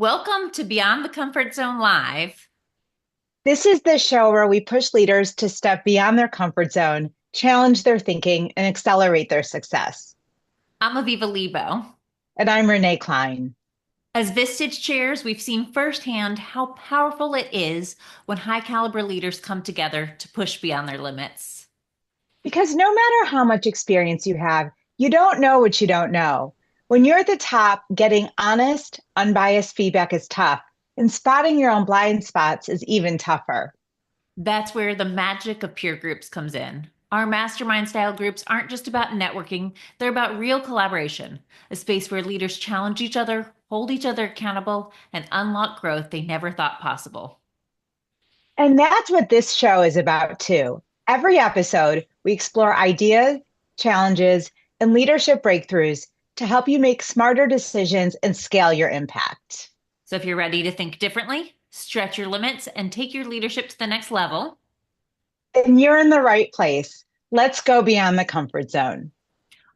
Welcome to Beyond the Comfort Zone Live. This is the show where we push leaders to step beyond their comfort zone, challenge their thinking, and accelerate their success. I'm Aviva Leebow. And I'm Renee Klein. As Vistage chairs, we've seen firsthand how powerful it is when high caliber leaders come together to push beyond their limits. Because no matter how much experience you have, you don't know what you don't know. When you're at the top, getting honest, unbiased feedback is tough, and spotting your own blind spots is even tougher. That's where the magic of peer groups comes in. Our mastermind style groups aren't just about networking, they're about real collaboration, a space where leaders challenge each other, hold each other accountable, and unlock growth they never thought possible. And that's what this show is about, too. Every episode, we explore ideas, challenges, and leadership breakthroughs to help you make smarter decisions and scale your impact. So if you're ready to think differently, stretch your limits, and take your leadership to the next level, And you're in the right place. Let's go beyond the comfort zone.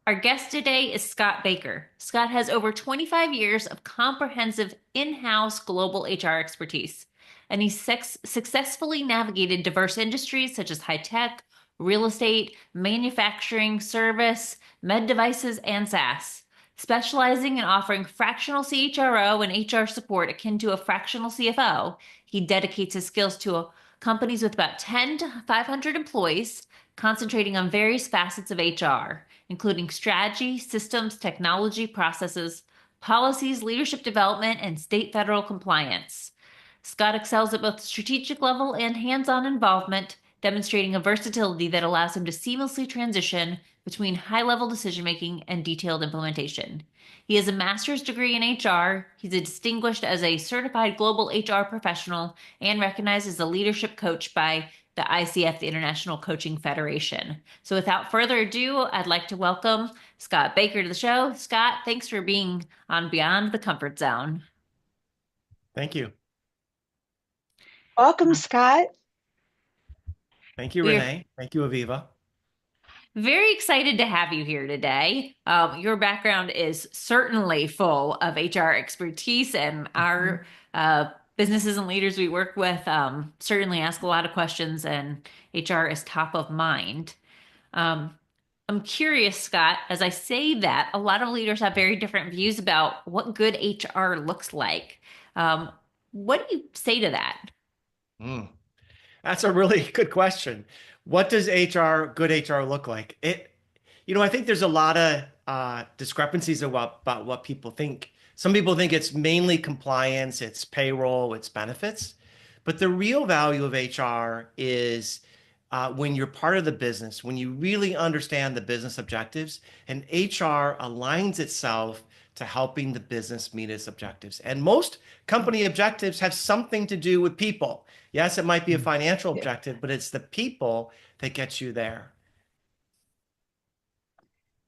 our guest today is Scott Baker. Scott has over 25 years of comprehensive in house global HR expertise, and he's successfully navigated diverse industries such as high tech, real estate, manufacturing, service, med devices, and SaaS. Specializing in offering fractional CHRO and HR support akin to a fractional CFO, he dedicates his skills to companies with about 10 to 500 employees, concentrating on various facets of HR, including strategy, systems, technology, processes, policies, leadership development, and state federal compliance. Scott excels at both the strategic level and hands on involvement, demonstrating a versatility that allows him to seamlessly transition between high level decision making and detailed implementation. He has a master's degree in HR. He's distinguished as a certified global HR professional and recognized as a leadership coach by the ICF, the International Coaching Federation. So without further ado, I'd like to welcome Scott Baker to the show. Scott, thanks for being on Beyond the Comfort Zone. Thank you. Welcome, Scott. Thank you, We're Renee. Thank you, Aviva. very excited to have you here today. Your background is certainly full of HR expertise, and our businesses and leaders we work with certainly ask a lot of questions, and HR is top of mind. Um, I'm curious, Scott, as I say that, a lot of leaders have very different views about what good HR looks like. Um, what do you say to that? Mm, that's a really good question. What does good HR look like? I think there's a lot of discrepancies about what people think. Some people think it's mainly compliance, it's payroll, it's benefits. But the real value of HR is when you're part of the business, when you really understand the business objectives, and HR aligns itself to helping the business meet its objectives. And most company objectives have something to do with people. Yes, it might be a financial Yeah. objective, but it's the people that gets you there.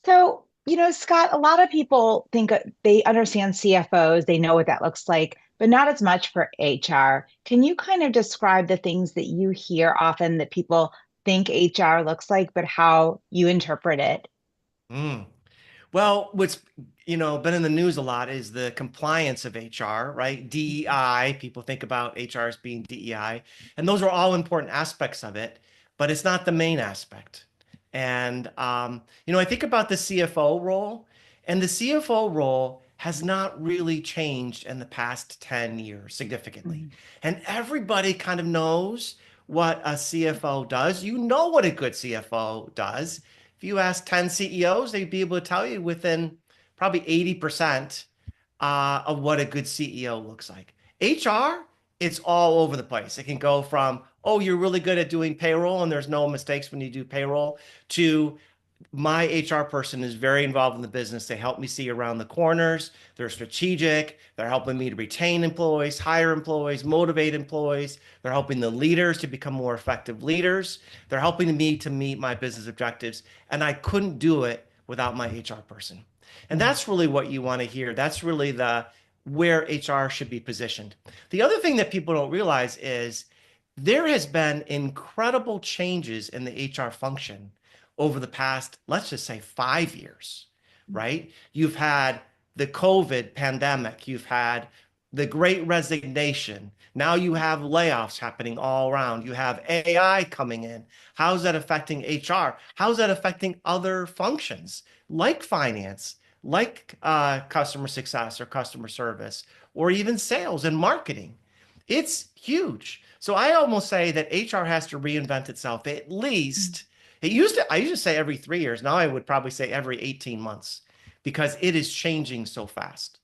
So, Scott, a lot of people think they understand CFOs, they know what that looks like, but not as much for HR. Can you kind of describe the things that you hear often that people think HR looks like, but how you interpret it? Mm. Well, what's been in the news a lot is the compliance of HR, right? DEI, people think about HR as being DEI, and those are all important aspects of it, but it's not the main aspect. And I think about the CFO role, and the CFO role has not really changed in the past 10 years significantly. Mhm. And everybody kind of knows what a CFO does. You know what a good CFO does. If you ask 10 CEOs, they'd be able to tell you within probably 80% of what a good CEO looks like. HR, it's all over the place. It can go from, oh, you're really good at doing payroll and there's no mistakes when you do payroll, to my HR person is very involved in the business. They help me see around the corners. They're strategic. They're helping me to retain employees, hire employees, motivate employees. They're helping the leaders to become more effective leaders. They're helping me to meet my business objectives. And I couldn't do it without my HR person. And that's really what you want to hear. That's really the where HR should be positioned. The other thing that people don't realize is there has been incredible changes in the HR function over the past, let's just say 5 years, right? You've had the COVID pandemic, you've had the great resignation. Now you have layoffs happening all around. You have AI coming in. How's that affecting HR? How's that affecting other functions like finance, like customer success or customer service, or even sales and marketing? It's huge. So I almost say that HR has to reinvent itself at least. I used to say every 3 years. Now I would probably say every 18 months because it is changing so fast.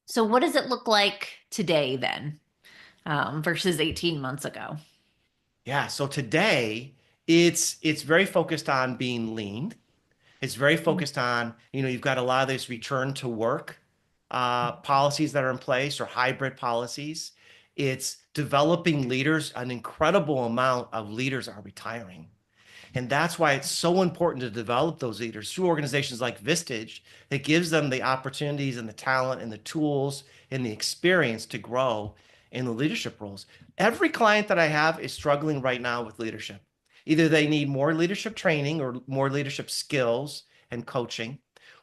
So what does it look like today then, versus 18 months ago? Yeah, so today it's very focused on being lean. It's very focused on, you've got a lot of this return to work policies that are in place or hybrid policies. It's developing leaders. An incredible amount of leaders are retiring. And that's why it's so important to develop those leaders through organizations like Vistage that gives them the opportunities and the talent and the tools and the experience to grow in the leadership roles. Every client that I have is struggling right now with leadership. Either they need more leadership training or more leadership skills and coaching,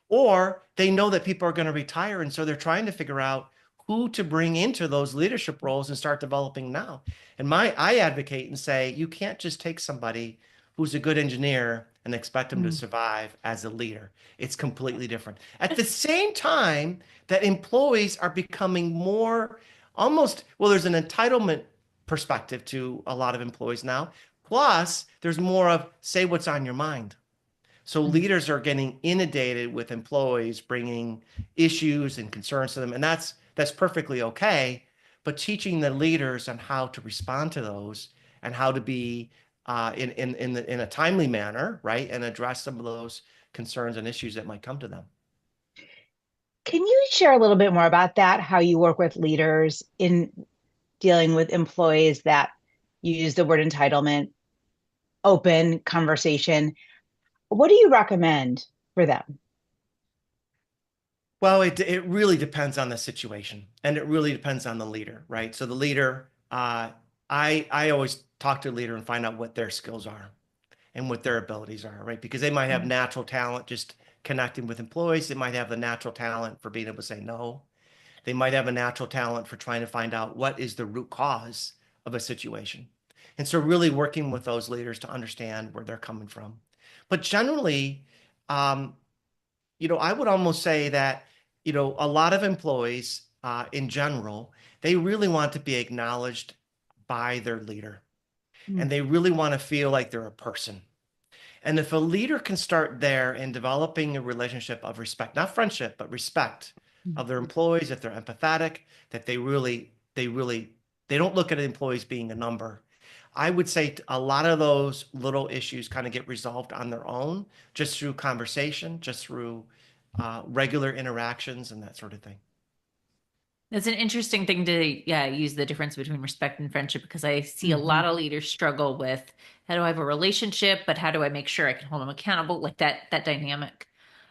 or they know that people are going to retire. And so they're trying to figure out who to bring into those leadership roles and start developing now. And I advocate and say, you can't just take somebody who's a good engineer and expect them to survive as a leader. It's completely different. At the same time that employees are becoming more almost, well, there's an entitlement perspective to a lot of employees now. Plus, there's more of say what's on your mind. So leaders are getting inundated with employees bringing issues and concerns to them, and that's perfectly okay. But teaching the leaders on how to respond to those and how to be in a timely manner, right, and address some of those concerns and issues that might come to them. Can you share a little bit more about that? How you work with leaders in dealing with employees that you use the word entitlement, open conversation. What do you recommend for them? Well, it really depends on the situation, and it really depends on the leader, right? So the leader, I always talk to a leader and find out what their skills are and what their abilities are, right? Because they might have natural talent just connecting with employees. They might have the natural talent for being able to say no. They might have a natural talent for trying to find out what is the root cause of a situation. And so really working with those leaders to understand where they're coming from. But generally, um, I would almost say that, a lot of employees in general, they really want to be acknowledged by their leader, and they really want to feel like they're a person. And if a leader can start there in developing a relationship of respect, not friendship, but respect of their employees, if they're empathetic, that they don't look at employees being a number. I would say a lot of those little issues kind of get resolved on their own, just through conversation, just through regular interactions and that sort of thing. It's an interesting thing to, yeah, use the difference between respect and friendship, because I see a lot of leaders struggle with how do I have a relationship, but how do I make sure I can hold them accountable, like that dynamic.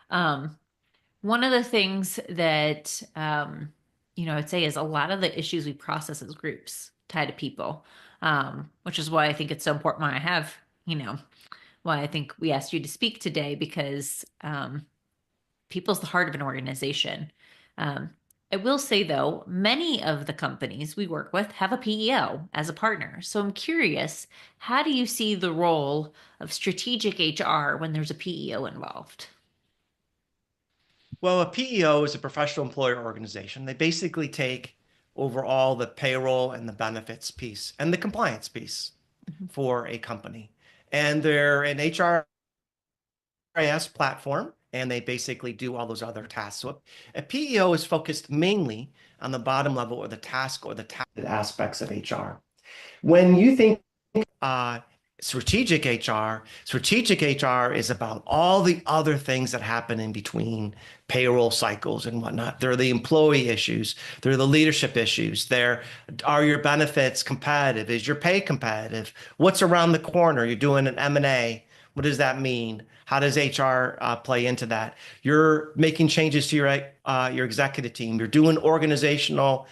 One of the things that I'd say is a lot of the issues we process as groups tie to people, which is why I think it's so important why I have, why I think we asked you to speak today, because people's the heart of an organization. I will say, though, many of the companies we work with have a PEO as a partner. So I'm curious, how do you see the role of strategic HR when there's a PEO involved? Well, a PEO is a professional employer organization. They basically take over all the payroll and the benefits piece and the compliance piece for a company. And they're an HRIS platform, and they basically do all those other tasks. So a PEO is focused mainly on the bottom level or the task or the aspects of HR. When you think strategic HR is about all the other things that happen in between payroll cycles and whatnot. There are the employee issues. There are the leadership issues. Are your benefits competitive? Is your pay competitive? What's around the corner? You're doing an M&A. What does that mean? How does HR play into that? You're making changes to your executive team. You're doing organizational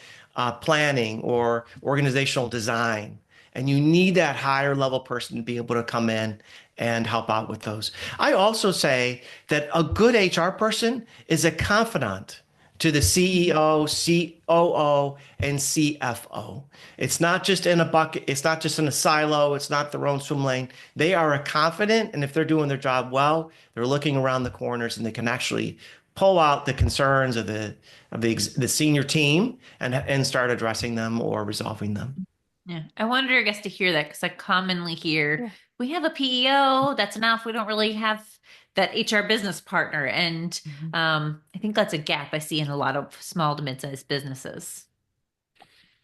planning or organizational design. And you need that higher level person to be able to come in and help out with those. I also say that a good HR person is a confidant to the CEO, COO, and CFO. It's not just in a bucket. It's not just in a silo. It's not their own swim lane. They are a confident, and if they're doing their job well, they're looking around the corners and they can actually pull out the concerns of the senior team and start addressing them or resolving them. Yeah. I wonder, I guess, to hear that because I commonly hear Yeah. we have a PEO, that's enough. We don't really have that HR business partner. And Mhm. I think that's a gap I see in a lot of small to mid-sized businesses.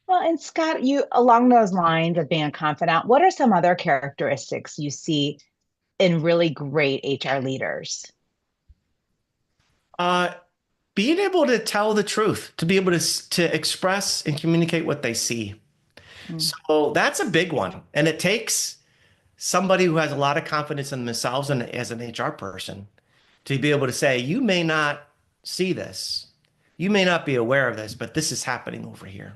Well, and Scott, you along those lines of being a confidant, what are some other characteristics you see in really great HR leaders? Uh, Being able to tell the truth, to be able to express and communicate what they see. Mm. So that's a big one. And it takes somebody who has a lot of confidence in themselves and as an HR person to be able to say, you may not see this, you may not be aware of this, but this is happening over here.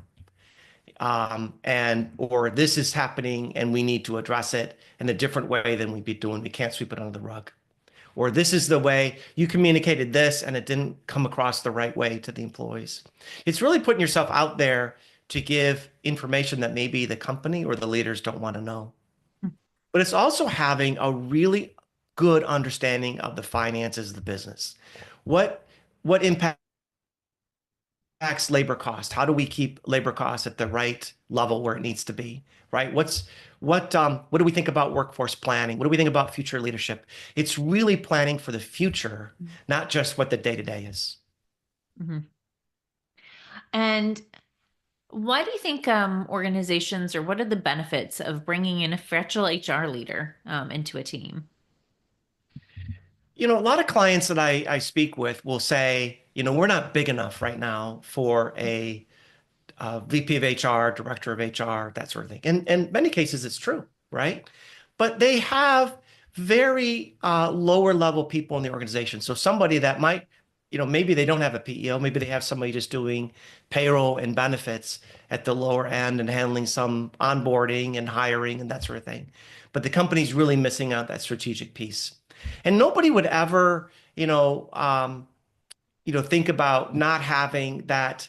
And or this is happening and we need to address it in a different way than we'd be doing. We can't sweep it under the rug. Or this is the way you communicated this and it didn't come across the right way to the employees. It's really putting yourself out there to give information that maybe the company or the leaders don't want to know. But it's also having a really good understanding of the finances of the business. What what impacts labor cost? How do we keep labor costs at the right level where it needs to be? Right? What do we think about workforce planning? What do we think about future leadership? It's really planning for the future, not just what the day to day is. Mhm. And why do you think organizations, or what are the benefits of bringing in a virtual HR leader into a team? You know, a lot of clients that I speak with will say, you know, we're not big enough right now for a VP of HR, director of HR, that sort of thing. And in many cases, it's true, right? But they have very lower level people in the organization. So somebody that might, you know, maybe they don't have a PEO, maybe they have somebody just doing payroll and benefits at the lower end and handling some onboarding and hiring and that sort of thing. But the company's really missing out that strategic piece. And nobody would ever, think about not having that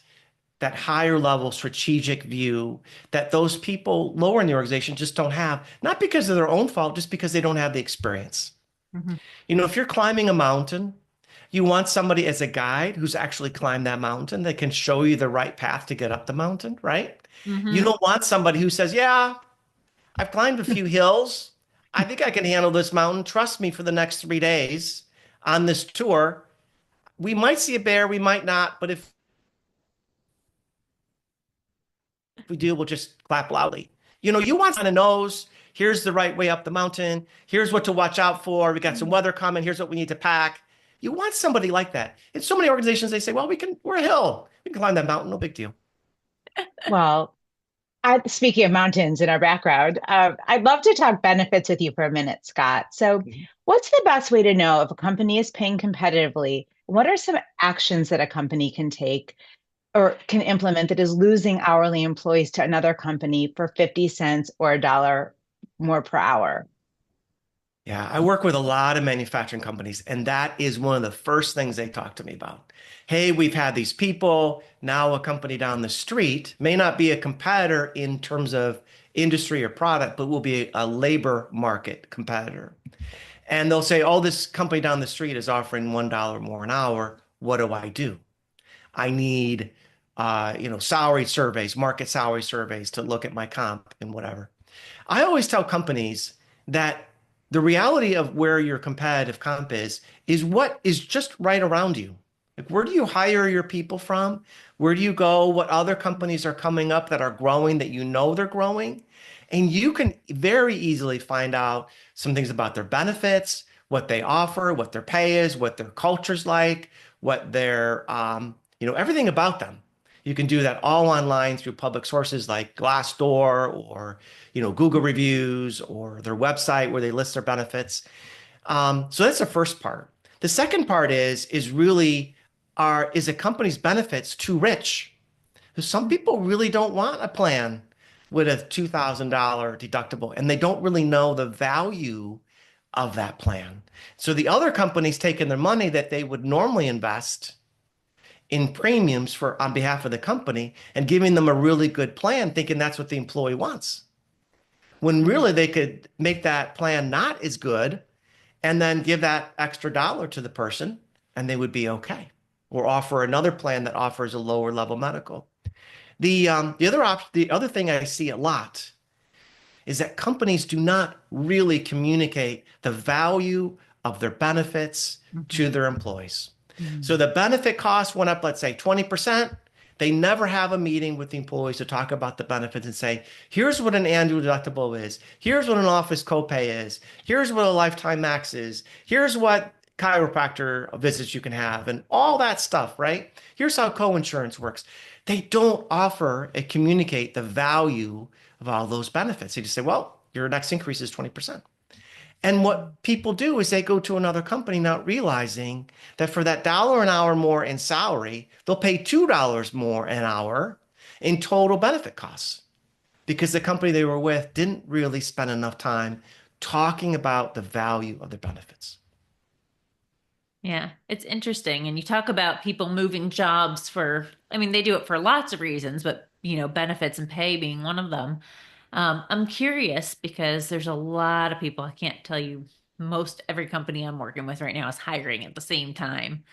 higher level strategic view that those people lower in the organization just don't have, not because of their own fault, just because they don't have the experience. Mhm. You know, if you're climbing a mountain, you want somebody as a guide who's actually climbed that mountain that can show you the right path to get up the mountain, right? You Mhm. don't want somebody who says, yeah, I've climbed a few hills. I think I can handle this mountain. Trust me for the next 3 days on this tour. We might see a bear, we might not, but if we do, we'll just clap loudly. You know, you want someone who knows, here's the right way up the mountain. Here's what to watch out for. We got some weather coming. Here's what we need to pack. You want somebody like that. In so many organizations, they say, well, we're a hill. We can climb that mountain. No big deal. Well, speaking of mountains in our background, I'd love to talk benefits with you for a minute, Scott. So, Mhm. what's the best way to know if a company is paying competitively? What are some actions that a company can take or can implement that is losing hourly employees to another company for 50 cents or a dollar more per hour? Yeah, I work with a lot of manufacturing companies, and that is one of the first things they talk to me about. Hey, we've had these people. Now, a company down the street may not be a competitor in terms of industry or product, but will be a labor market competitor. And they'll say, oh, this company down the street is offering $1 more an hour. What do I do? I need, salary surveys, market salary surveys to look at my comp and whatever. I always tell companies that the reality of where your competitive comp is what is just right around you. Like, where do you hire your people from? Where do you go? What other companies are coming up that are growing that you know they're growing? And you can very easily find out some things about their benefits, what they offer, what their pay is, what their culture's like, what their, everything about them. You can do that all online through public sources like Glassdoor or Google reviews or their website where they list their benefits. So that's the first part. The second part is really is a company's benefits too rich? Because some people really don't want a plan with a $2,000 deductible and they don't really know the value of that plan. So the other company's taking their money that they would normally invest in premiums for on behalf of the company and giving them a really good plan, thinking that's what the employee wants. When really they could make that plan not as good and then give that extra dollar to the person and they would be okay. Or offer another plan that offers a lower level medical. The other thing I see a lot is that companies do not really communicate the value of their benefits to their employees. So the benefit cost went up, let's say 20%. They never have a meeting with the employees to talk about the benefits and say, here's what an annual deductible is. Here's what an office copay is. Here's what a lifetime max is. Here's what chiropractor visits you can have and all that stuff, right? Here's how co-insurance works. They don't offer and communicate the value of all those benefits. They just say, well, your next increase is 20%. And what people do is they go to another company not realizing that for that dollar an hour more in salary, they'll pay $2 more an hour in total benefit costs because the company they were with didn't really spend enough time talking about the value of their benefits. Yeah, it's interesting. And you talk about people moving jobs for, I mean, they do it for lots of reasons, but, benefits and pay being one of them. I'm curious because there's a lot of people, I can't tell you, most every company I'm working with right now is hiring at the same time,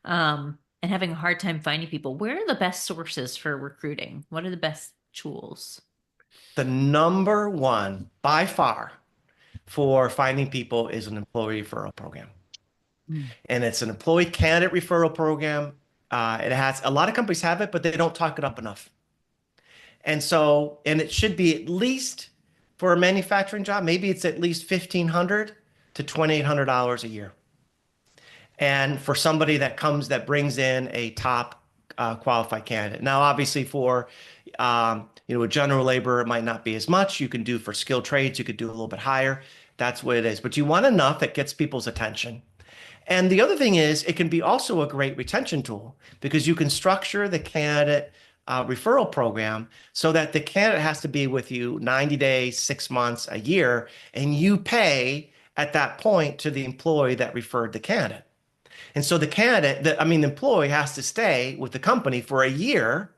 and having a hard time finding people. Where are the best sources for recruiting? What are the best tools? The number one by far for finding people is an employee referral program. And it's an employee candidate referral program. It has a lot of companies have it, but they don't talk it up enough. And it should be at least for a manufacturing job, maybe it's at least $1,500 to $2,800 a year. And for somebody that brings in a top qualified candidate. Now, obviously for a general labor, it might not be as much. You can do for skilled trades, you could do a little bit higher. That's what it is. But you want enough that gets people's attention. And the other thing is, it can be also a great retention tool because you can structure the candidate referral program so that the candidate has to be with you 90 days, 6 months, a year, and you pay at that point to the employee that referred the candidate. And so the employee has to stay with the company for a year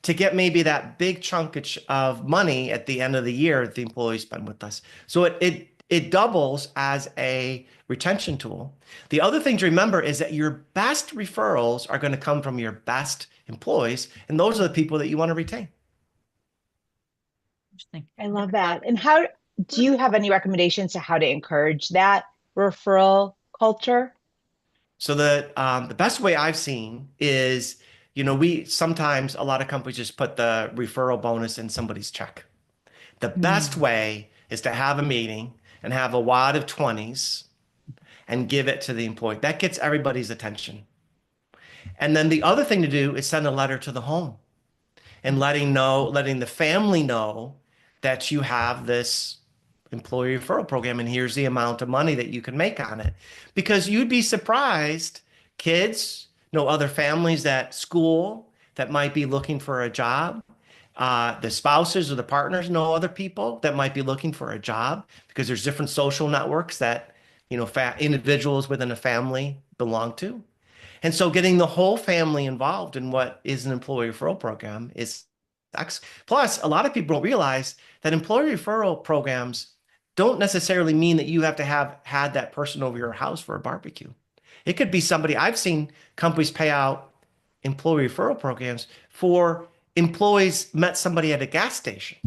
to get maybe that big chunk of money at the end of the year that the employee spent with us. So it doubles as a retention tool. The other thing to remember is that your best referrals are going to come from your best employees, and those are the people that you want to retain. Interesting. I love that. And how do you have any recommendations to how to encourage that referral culture? So the best way I've seen is, we sometimes a lot of companies just put the referral bonus in somebody's check. The best way is to have a meeting and have a wad of 20s and give it to the employee. That gets everybody's attention. And then the other thing to do is send a letter to the home and letting the family know that you have this employee referral program and here's the amount of money that you can make on it. Because you'd be surprised, kids know other families at school that might be looking for a job. The spouses or the partners know other people that might be looking for a job because there's different social networks that, individuals within a family belong to. And so getting the whole family involved in what is an employee referral program is plus a lot of people don't realize that employee referral programs don't necessarily mean that you have to have had that person over your house for a barbecue. It could be somebody. I've seen companies pay out employee referral programs for employees met somebody at a gas station,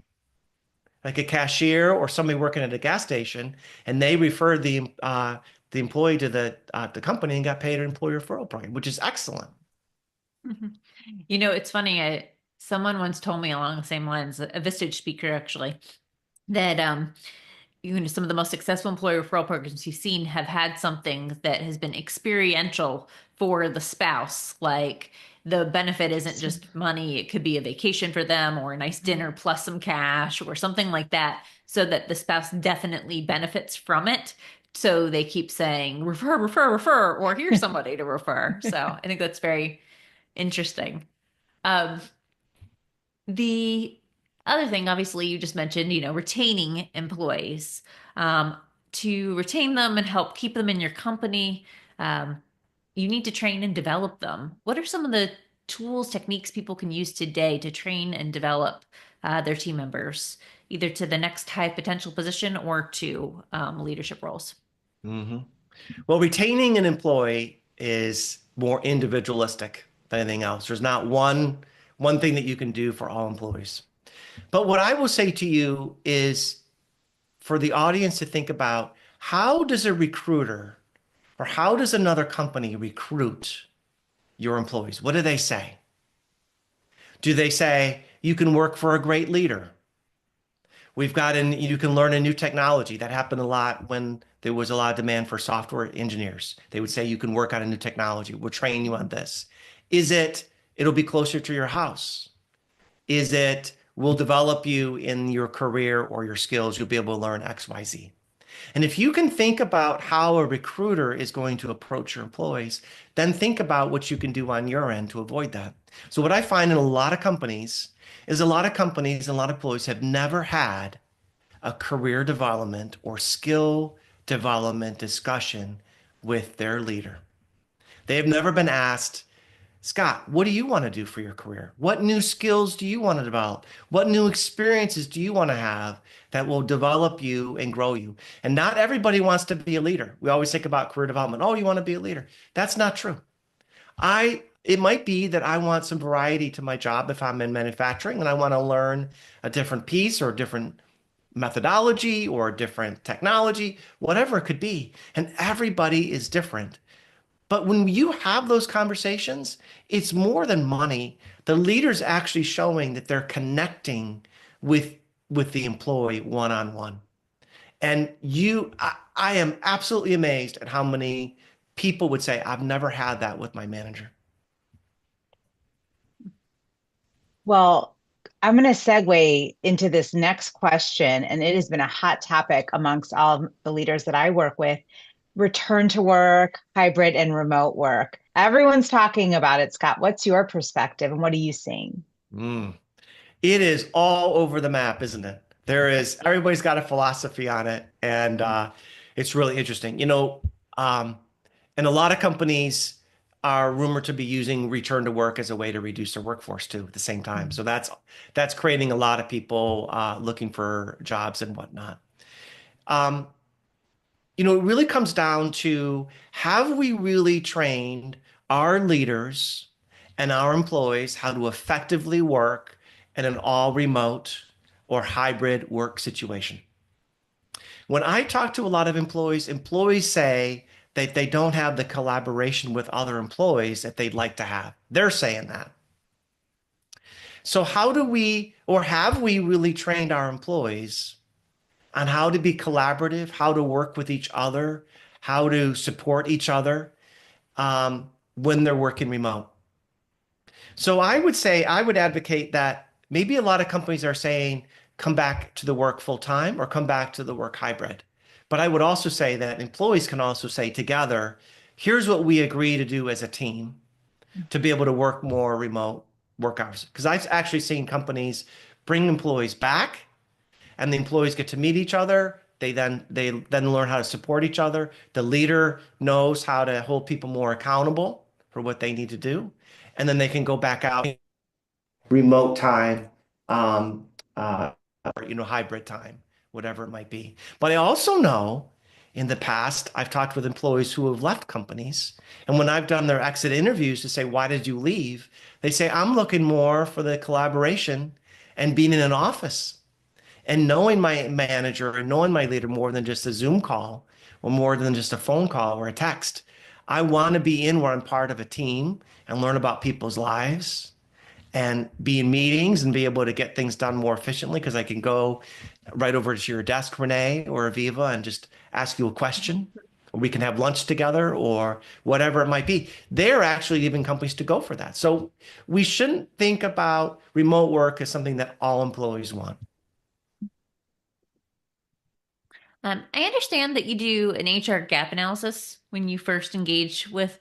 like a cashier or somebody working at a gas station, and they referred the employee to the company and got paid an employee referral program, which is excellent. It's funny. Someone once told me along the same lines, a Vistage speaker actually, that some of the most successful employer referral programs you've seen have had something that has been experiential for the spouse. Like the benefit isn't just money, it could be a vacation for them or a nice dinner plus some cash or something like that, so that the spouse definitely benefits from it. So they keep saying, refer, refer, refer, or here's somebody to refer. So I think that's very interesting. Um, the other thing, obviously, you just mentioned, retaining employees, to retain them and help keep them in your company. you need to train and develop them. What are some of the tools, techniques people can use today to train and develop their team members, either to the next high potential position or to leadership roles? hmm Well, retaining an employee is more individualistic than anything else. There's not one thing that you can do for all employees. But what I will say to you is for the audience to think about how does a recruiter or how does another company recruit your employees? What do they say? Do they say you can work for a great leader? You can learn a new technology. That happened a lot when there was a lot of demand for software engineers. They would say you can work on a new technology. We'll train you on this. Is it, it'll be closer to your house? Is it, we'll develop you in your career or your skills. You'll be able to learn X, Y, Z. And if you can think about how a recruiter is going to approach your employees, then think about what you can do on your end to avoid that. So what I find in a lot of companies is a lot of companies and a lot of employees have never had a career development or skill development discussion with their leader. They have never been asked, Scott, what do you want to do for your career? What new skills do you want to develop? What new experiences do you want to have that will develop you and grow you? And not everybody wants to be a leader. We always think about career development. Oh, you want to be a leader. That's not true. It might be that I want some variety to my job if I'm in manufacturing and I want to learn a different piece or a different methodology or a different technology, whatever it could be. And everybody is different. But when you have those conversations, it's more than money. The leader's actually showing that they're connecting with the employee one on one. And I am absolutely amazed at how many people would say, I've never had that with my manager. Well, I'm going to segue into this next question, and it has been a hot topic amongst all of the leaders that I work with: return to work, hybrid, and remote work. Everyone's talking about it, Scott. What's your perspective, and what are you seeing? Mm. It is all over the map, isn't it? Everybody's got a philosophy on it, and it's really interesting. Um, and a lot of companies are rumored to be using return to work as a way to reduce their workforce too at the same time. So that's creating a lot of people looking for jobs and whatnot. Um, it really comes down to have we really trained our leaders and our employees how to effectively work in an all remote or hybrid work situation? When I talk to a lot of employees say that they don't have the collaboration with other employees that they'd like to have. They're saying that. So how do we, or have we really trained our employees on how to be collaborative, how to work with each other, how to support each other when they're working remote? So I would say, I would advocate that maybe a lot of companies are saying, come back to the work full time or come back to the work hybrid. But I would also say that employees can also say together, here's what we agree to do as a team to be able to work more remote work hours. Because I've actually seen companies bring employees back and the employees get to meet each other. They then learn how to support each other. The leader knows how to hold people more accountable for what they need to do. And then they can go back out remote time, um, uh, or hybrid time, whatever it might be. But I also know in the past, I've talked with employees who have left companies, and when I've done their exit interviews to say, "Why did you leave?" They say, "I'm looking more for the collaboration and being in an office and knowing my manager and knowing my leader more than just a Zoom call or more than just a phone call or a text. I want to be in where I'm part of a team and learn about people's lives." And be in meetings and be able to get things done more efficiently because I can go right over to your desk, Renee or Aviva, and just ask you a question. Or we can have lunch together or whatever it might be. They're actually giving companies to go for that. So we shouldn't think about remote work as something that all employees want. I understand that you do an HR gap analysis when you first engage with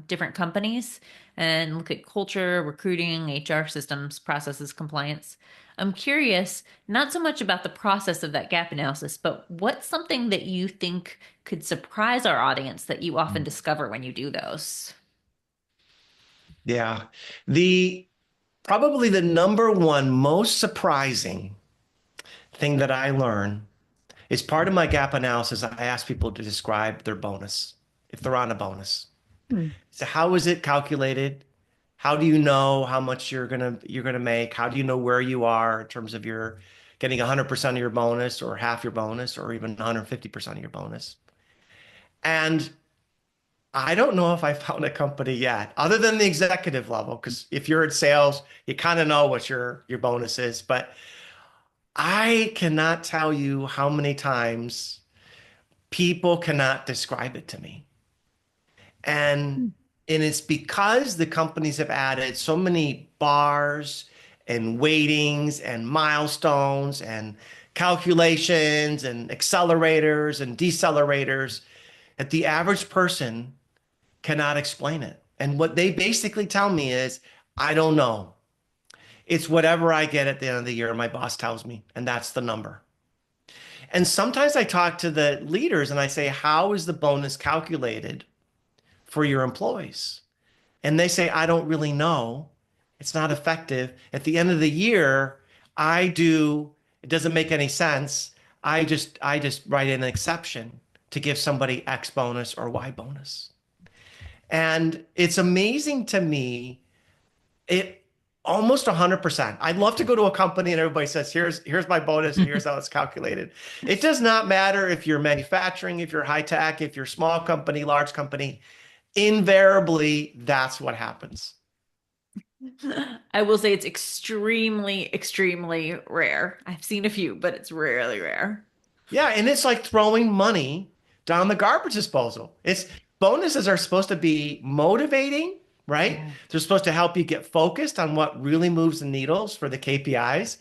different companies and look at culture, recruiting, HR systems, processes, compliance. I'm curious, not so much about the process of that gap analysis, but what's something that you think could surprise our audience that you often discover when you do those? Yeah. The probably the number one most surprising thing that I learn is part of my gap analysis. I ask people to describe their bonus if they're on a bonus. Hmm. So how is it calculated? How do you know how much you're gonna make? How do you know where you are in terms of your getting 100% of your bonus or half your bonus or even 150% of your bonus? And I don't know if I found a company yet, other than the executive level, because if you're in sales, you kind of know what your bonus is. But I cannot tell you how many times people cannot describe it to me. And Hmm. and it's because the companies have added so many bars and weightings and milestones and calculations and accelerators and decelerators that the average person cannot explain it. And what they basically tell me is, I don't know. It's whatever I get at the end of the year, my boss tells me, and that's the number. And sometimes I talk to the leaders and I say, how is the bonus calculated for your employees? And they say, I don't really know. It's not effective. At the end of the year, it doesn't make any sense. I just write in an exception to give somebody X bonus or Y bonus. And it's amazing to me. It almost 100%. I'd love to go to a company and everybody says, here's my bonus and here's how it's calculated. It does not matter if you're manufacturing, if you're high tech, if you're small company, large company. Invariably, that's what happens. I will say it's extremely, extremely rare. I've seen a few, but it's rarely rare. Yeah, and it's like throwing money down the garbage disposal. It's bonuses are supposed to be motivating, right? Yeah. They're supposed to help you get focused on what really moves the needles for the KPIs.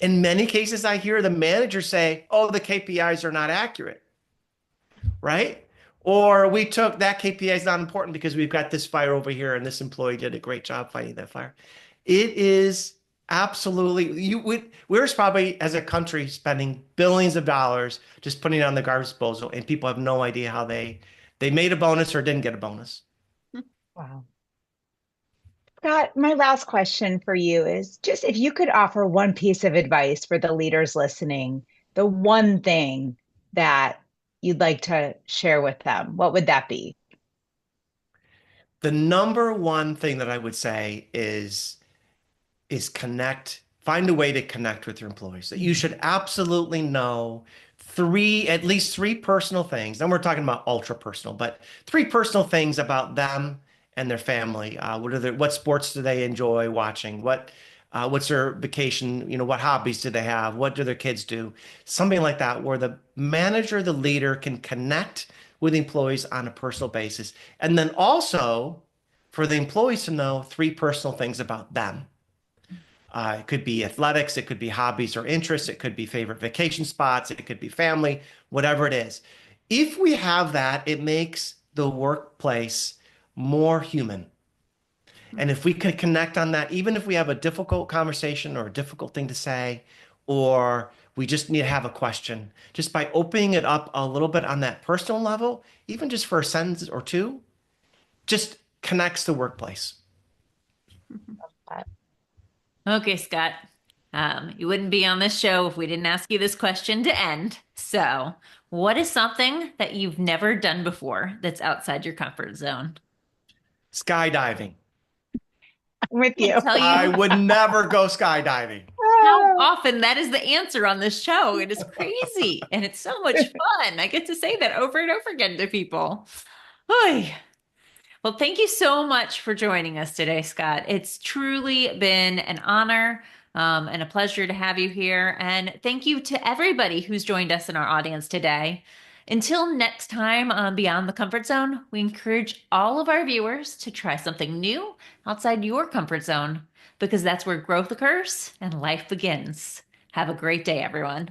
In many cases, I hear the manager say, "Oh, the KPIs are not accurate," right? Or we took that KPI is not important because we've got this fire over here and this employee did a great job fighting that fire. It is absolutely we're probably as a country spending billions of dollars just putting it on the garbage disposal, and people have no idea how they made a bonus or didn't get a bonus. Wow. Scott, my last question for you is just if you could offer one piece of advice for the leaders listening, the one thing that you'd like to share with them, what would that be? The number one thing that I would say is find a way to connect with your employees. That you should absolutely know at least three personal things. Then we're talking about ultra personal, but three personal things about them and their family. What sports do they enjoy watching? What's their vacation? What hobbies do they have? What do their kids do? Something like that, where the manager, the leader can connect with the employees on a personal basis. And then also for the employees to know three personal things about them. It could be athletics, it could be hobbies or interests, it could be favorite vacation spots, it could be family, whatever it is. If we have that, it makes the workplace more human. And if we could connect on that, even if we have a difficult conversation or a difficult thing to say, or we just need to have a question, just by opening it up a little bit on that personal level, even just for a sentence or two, just connects the workplace. Okay, Scott. You wouldn't be on this show if we didn't ask you this question to end. So, what is something that you've never done before that's outside your comfort zone? Skydiving. I'm with I you. tell I you would never go skydiving. how often that is the answer on this show. It is crazy and it's so much fun. I get to say that over and over again to people. Oy. Well, thank you so much for joining us today, Scott. It's truly been an honor and a pleasure to have you here. And thank you to everybody who's joined us in our audience today. Until next time on Beyond the Comfort Zone, we encourage all of our viewers to try something new outside your comfort zone because that's where growth occurs and life begins. Have a great day, everyone.